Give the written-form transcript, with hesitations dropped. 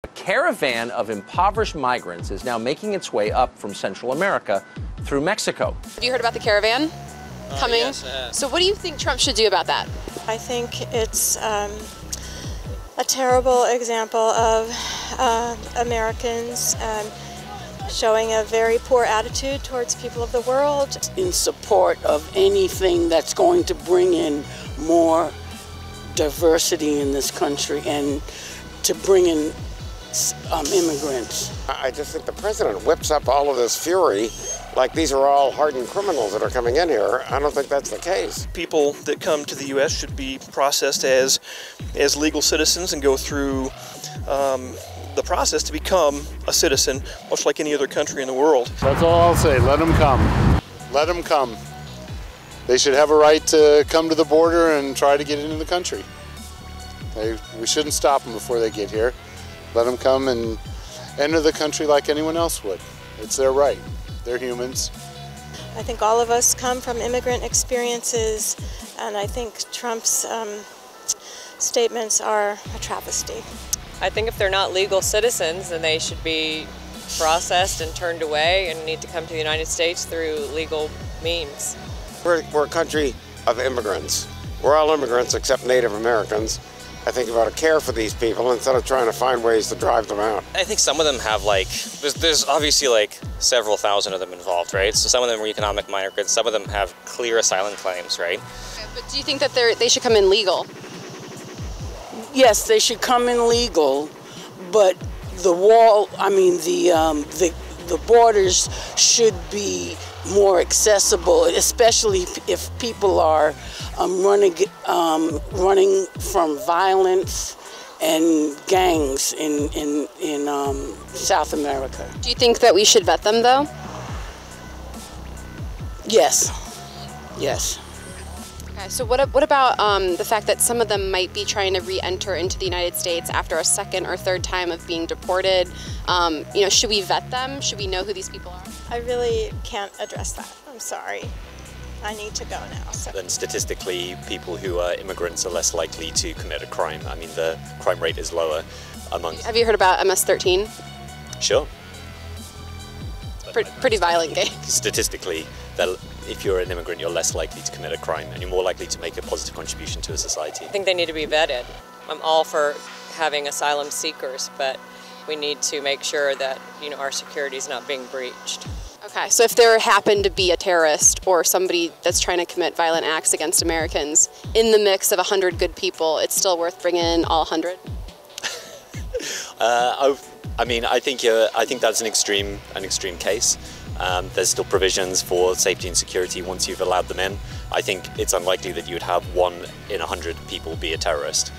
A caravan of impoverished migrants is now making its way up from Central America through Mexico. Have you heard about the caravan coming? Yes, I have. So what do you think Trump should do about that? I think it's a terrible example of Americans showing a very poor attitude towards people of the world. In support of anything that's going to bring in more diversity in this country and to bring in immigrants. I just think the president whips up all of this fury like these are all hardened criminals that are coming in here. I don't think that's the case. People that come to the U.S. should be processed as legal citizens and go through the process to become a citizen, much like any other country in the world. That's all I'll say. Let them come. Let them come. They should have a right to come to the border and try to get into the country. We shouldn't stop them before they get here. Let them come and enter the country like anyone else would. It's their right. They're humans. I think all of us come from immigrant experiences, and I think Trump's statements are a travesty. I think if they're not legal citizens, then they should be processed and turned away and need to come to the United States through legal means. We're a country of immigrants. We're all immigrants except Native Americans. I think you ought to care for these people instead of trying to find ways to drive them out. I think some of them have there's obviously several thousand of them involved, right? So some of them are economic migrants, some of them have clear asylum claims, right? Okay, but do you think that they should come in legal? Yes, they should come in legal, but the wall, the borders should be more accessible, especially if people are running from violence and gangs in South America. Do you think that we should vet them, though? Yes. Yes. Okay, so what about the fact that some of them might be trying to re-enter into the United States after a second or third time of being deported? Should we vet them? Should we know who these people are? I really can't address that. I'm sorry. I need to go now. So. Then statistically, people who are immigrants are less likely to commit a crime. I mean, the crime rate is lower amongst... Have you heard about MS-13? Sure. Pretty violent game. Statistically, if you're an immigrant, you're less likely to commit a crime and you're more likely to make a positive contribution to a society. I think they need to be vetted. I'm all for having asylum seekers, but we need to make sure that our security is not being breached. Okay, so if there happened to be a terrorist or somebody that's trying to commit violent acts against Americans in the mix of 100 good people, it's still worth bringing in all 100? I think that's an extreme case. There's still provisions for safety and security once you've allowed them in. I think it's unlikely that you would have 1 in 100 people be a terrorist.